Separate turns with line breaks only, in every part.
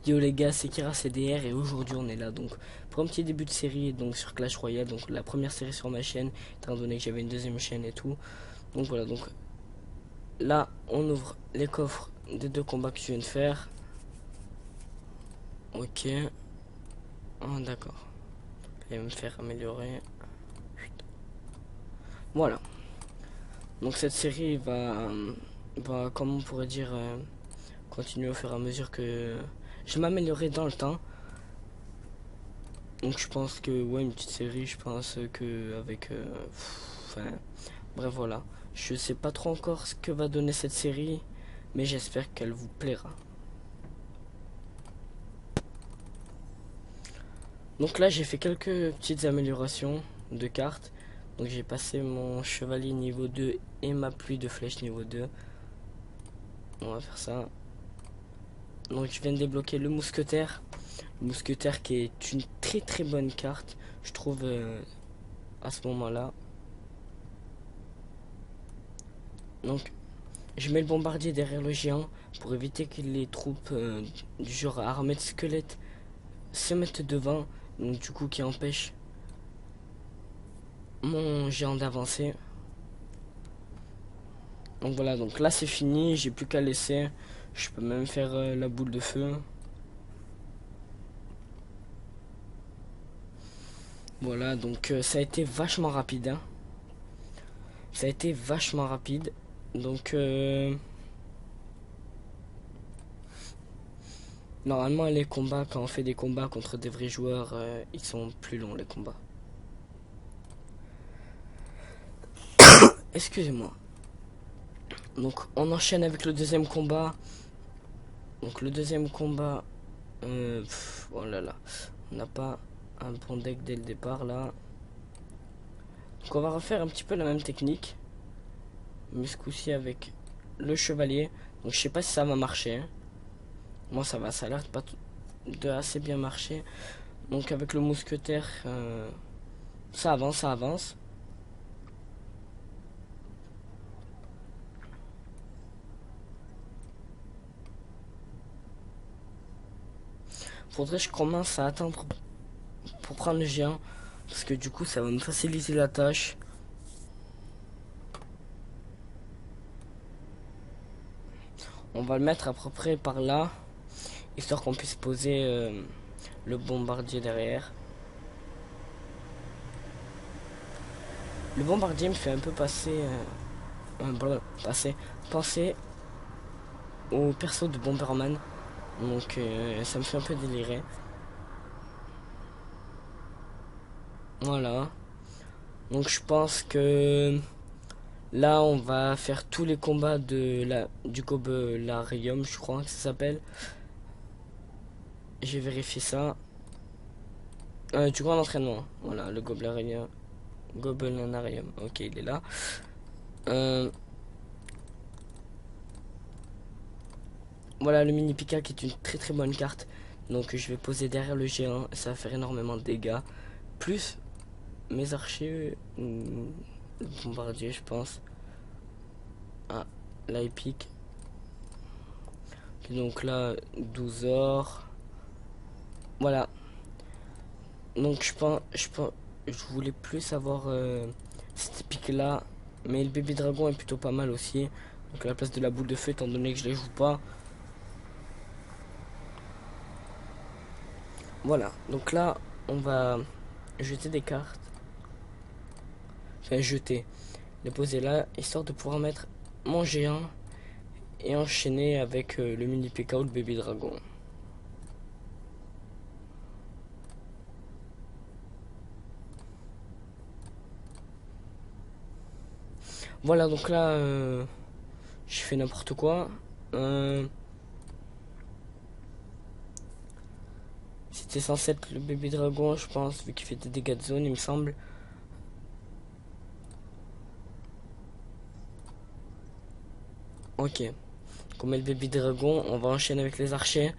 Yo les gars, c'est Kira CDR et aujourd'hui on est là donc pour un petit début de série donc sur Clash Royale, donc la première série sur ma chaîne, étant donné que j'avais une deuxième chaîne et tout. Donc voilà, donc là on ouvre les coffres des deux combats que je viens de faire. Ok, ah, d'accord. Il va me faire améliorer. Voilà, donc cette série va comme on pourrait dire, continuer au fur et à mesure que je m'améliorerai dans le temps. Donc je pense que ouais, une petite série, je pense que avec enfin bref, voilà. Je sais pas trop encore ce que va donner cette série, mais j'espère qu'elle vous plaira. Donc là j'ai fait quelques petites améliorations de cartes. Donc j'ai passé mon chevalier niveau 2 et ma pluie de flèches niveau 2. On va faire ça. Donc je viens de débloquer le mousquetaire. Le mousquetaire qui est une très très bonne carte, je trouve, à ce moment-là. Donc je mets le bombardier derrière le géant pour éviter que les troupes du genre armées de squelettes se mettent devant, donc du coup qui empêche mon géant d'avancer. Donc voilà, donc là c'est fini, j'ai plus qu'à laisser. Je peux même faire la boule de feu. Voilà, donc ça a été vachement rapide, hein. Ça a été vachement rapide. Donc normalement les combats, quand on fait des combats contre des vrais joueurs, ils sont plus longs les combats. Excusez-moi. Donc on enchaîne avec le deuxième combat. Donc le deuxième combat, oh là là, on n'a pas un bon deck dès le départ là. Donc on va refaire un petit peu la même technique, mais ce coup-ci avec le chevalier. Donc je sais pas si ça va marcher, hein. Moi ça va, ça a l'air pas de assez bien marcher. Donc avec le mousquetaire, ça avance, ça avance. Faudrait que je commence à attendre pour prendre le géant, parce que du coup ça va me faciliter la tâche. On va le mettre à peu près par là, histoire qu'on puisse poser le bombardier derrière. Le bombardier me fait un peu penser au perso de Bomberman. Donc ça me fait un peu délirer. Voilà. Donc je pense que là on va faire tous les combats du Gobelarium, je crois que ça s'appelle. J'ai vérifié ça. Du grand entraînement. Voilà, le Gobelarium. Gobelarium. Ok, il est là. Euh, Voilà le mini Pika qui est une très très bonne carte. Donc je vais poser derrière le géant. Ça va faire énormément de dégâts. Plus mes archers. Le bombardier, je pense. Ah, là il pique. Donc là, 12 or. Voilà. Donc je voulais plus avoir cette pique là. Mais le bébé dragon est plutôt pas mal aussi. Donc à la place de la boule de feu, étant donné que je les joue pas. Voilà. Donc là, on va jeter des cartes. Enfin, jeter. Les poser là, histoire de pouvoir mettre mon géant et enchaîner avec le mini PK ou le bébé dragon. Voilà, donc là, je fais n'importe quoi. C'était censé être le bébé dragon, je pense, vu qu'il fait des dégâts de zone, il me semble. Ok. Donc on met le bébé dragon, on va enchaîner avec les archers.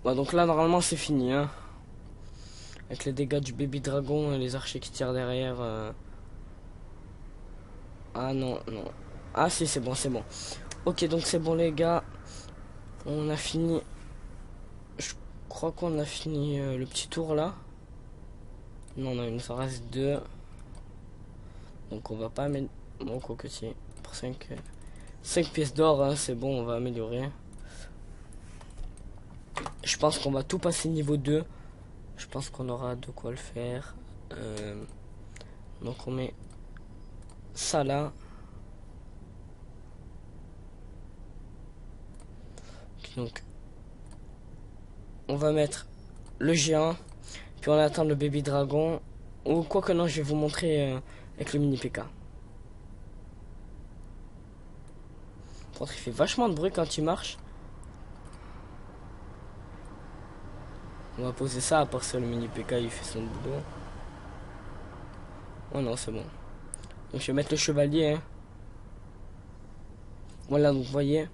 Bon, donc là, normalement, c'est fini, hein. Avec les dégâts du bébé dragon et les archers qui tirent derrière. Ah non, non. Ah si, c'est bon, c'est bon. Ok, donc c'est bon les gars. On a fini. Je crois qu'on a fini le petit tour là. Non, non, il nous en reste deux. Donc on va pas mettre. Bon, quoi que si. Pour 5 pièces d'or, hein, c'est bon, on va améliorer. Je pense qu'on va tout passer niveau 2. Je pense qu'on aura de quoi le faire. Donc on met ça là. Donc on va mettre le géant. Puis on attend le baby dragon. Ou quoi que non, je vais vous montrer avec le mini PK. Par contre, il fait vachement de bruit quand il marche. On va poser ça, à part ça, le mini PK, il fait son boulot. Oh non, c'est bon. Donc je vais mettre le chevalier. Hein. Voilà, donc vous voyez,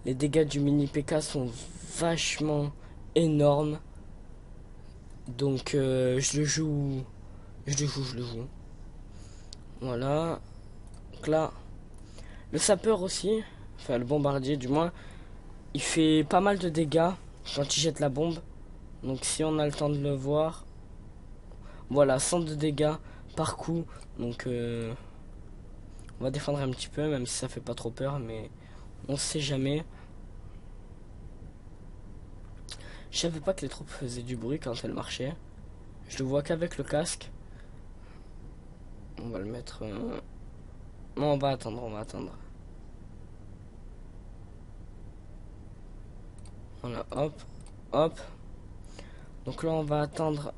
les dégâts du mini PK sont vachement énormes. Donc je le joue. Je le joue. Voilà. Donc là, le sapeur aussi, enfin le bombardier du moins, il fait pas mal de dégâts quand il jette la bombe. Donc si on a le temps de le voir, voilà, 100 de dégâts par coup. Donc on va défendre un petit peu, même si ça fait pas trop peur, mais on sait jamais. Je savais pas que les troupes faisaient du bruit quand elles marchaient. Je le vois qu'avec le casque. On va le mettre... Non, on va attendre, on va attendre. Voilà, hop, hop. Donc là, on va attendre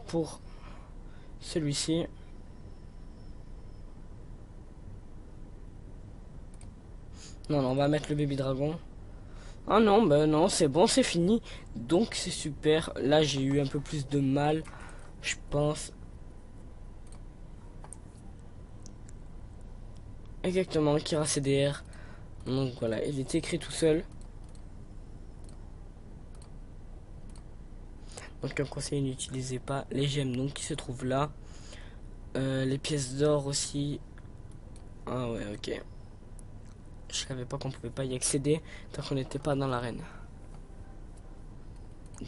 pour celui-ci. Non, non, on va mettre le baby dragon. Ah non, ben non, c'est bon, c'est fini. Donc c'est super. Là, j'ai eu un peu plus de mal, je pense. Exactement, Kira CDR. Donc voilà, il est écrit tout seul. Donc un conseil, n'utilisez pas les gemmes donc qui se trouvent là. Les pièces d'or aussi. Ah ouais, ok. Je savais pas qu'on pouvait pas y accéder tant qu'on n'était pas dans l'arène.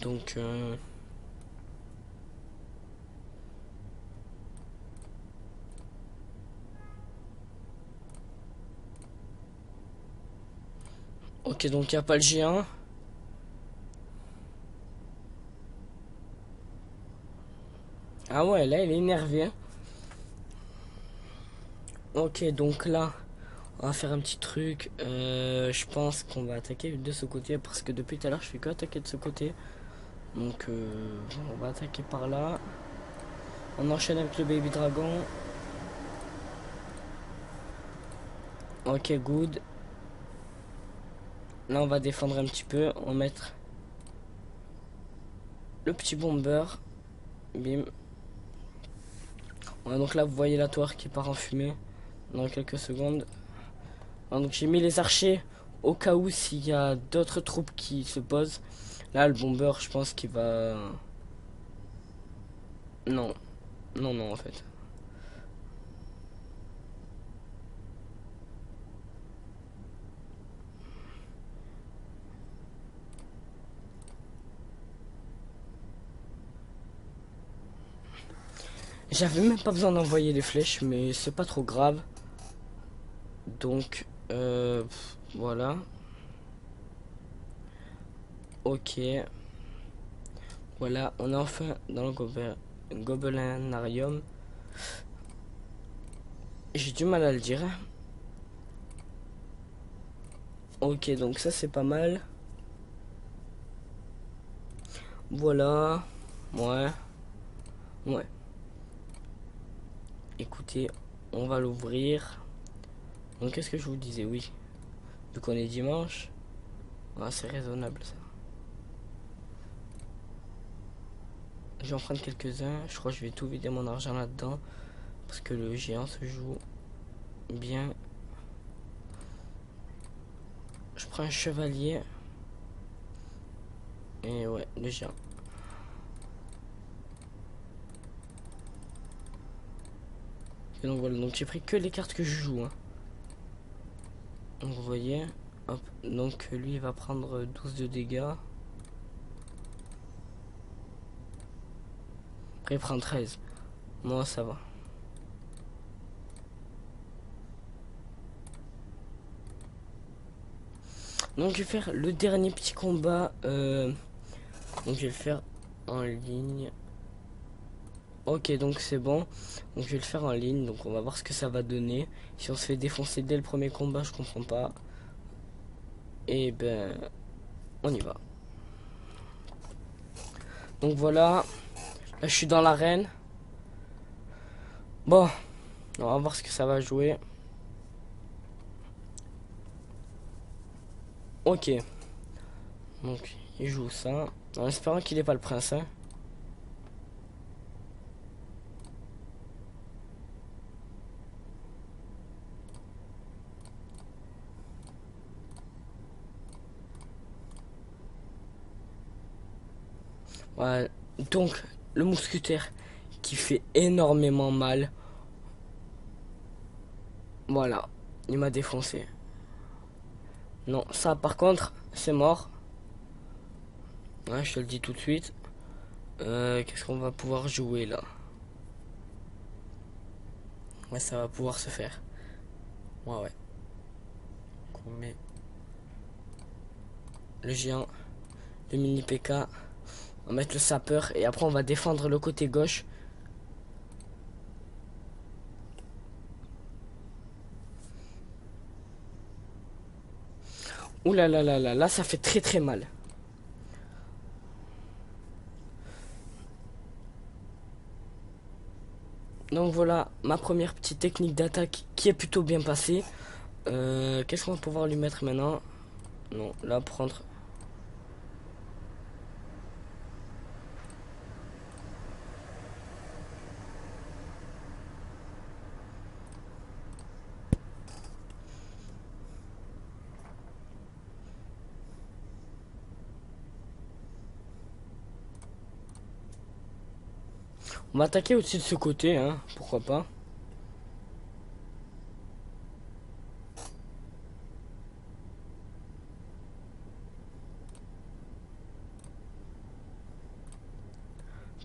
Donc ok, donc il n'y a pas le géant. Ah ouais, là il est énervé. Hein. Ok, donc là, on va faire un petit truc. Je pense qu'on va attaquer de ce côté parce que depuis tout à l'heure, je fais que attaquer de ce côté. Donc on va attaquer par là. On enchaîne avec le baby dragon. Ok, good. Là, on va défendre un petit peu. On va mettre le petit bomber. Bim. Ouais, donc là, vous voyez la tour qui part en fumée dans quelques secondes. Ouais, donc j'ai mis les archers au cas où s'il y a d'autres troupes qui se posent. Là, le bomber, je pense qu'il va... Non. Non, non, en fait. J'avais même pas besoin d'envoyer les flèches, mais c'est pas trop grave. Donc, voilà. Ok. Voilà, on est enfin dans le gobelinarium. J'ai du mal à le dire. Ok, donc ça c'est pas mal. Voilà. Ouais. Ouais. Écoutez, on va l'ouvrir. Donc qu'est-ce que je vous disais? Oui. Vu qu'on est dimanche. Ah, c'est raisonnable ça. Je vais en prendre quelques-uns. Je crois que je vais tout vider mon argent là-dedans. Parce que le géant se joue bien. Je prends un chevalier. Et ouais, le géant. Et donc voilà, donc j'ai pris que les cartes que je joue. Hein. Donc vous voyez. Hop. Donc lui il va prendre 12 de dégâts. Après il prend 13. Moi ça va. Donc je vais faire le dernier petit combat. Donc je vais le faire en ligne. Ok, donc c'est bon. Donc je vais le faire en ligne. Donc on va voir ce que ça va donner. Si on se fait défoncer dès le premier combat, je comprends pas. Et ben, on y va. Donc voilà. Là je suis dans l'arène. Bon, on va voir ce que ça va jouer. Ok. Donc il joue ça. En espérant qu'il n'est pas le prince. Hein. Ouais. Donc le mousquetaire qui fait énormément mal. Voilà. Il m'a défoncé. Non, ça par contre, c'est mort. Ouais, je te le dis tout de suite. Qu'est-ce qu'on va pouvoir jouer là? Ouais, ça va pouvoir se faire. Ouais, ouais. On met le géant, le mini PK. On va mettre le sapeur et après on va défendre le côté gauche. Ouh là là là là, là ça fait très très mal. Donc voilà ma première petite technique d'attaque qui est plutôt bien passée. Qu'est-ce qu'on va pouvoir lui mettre maintenant? Non, là prendre. On va attaquer au-dessus de ce côté, hein, pourquoi pas.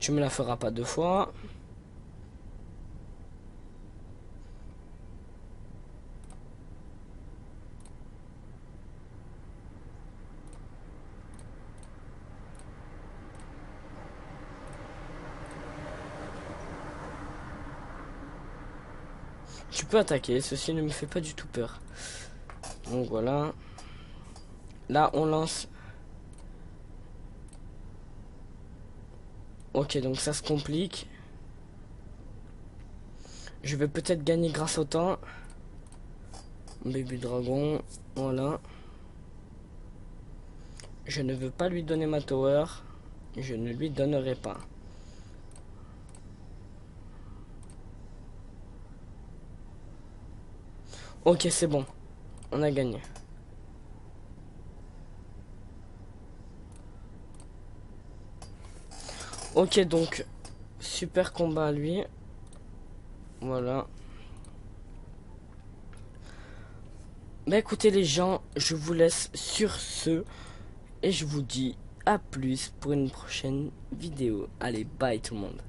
Tu me la feras pas deux fois. Tu peux attaquer, ceci ne me fait pas du tout peur. Donc voilà. Là on lance. Ok, donc ça se complique. Je vais peut-être gagner grâce au temps. Baby dragon, voilà. Je ne veux pas lui donner ma tower. Je ne lui donnerai pas. Ok, c'est bon. On a gagné. Ok, donc, super combat à lui. Voilà. Bah écoutez les gens, je vous laisse sur ce. Et je vous dis à plus pour une prochaine vidéo. Allez, bye tout le monde.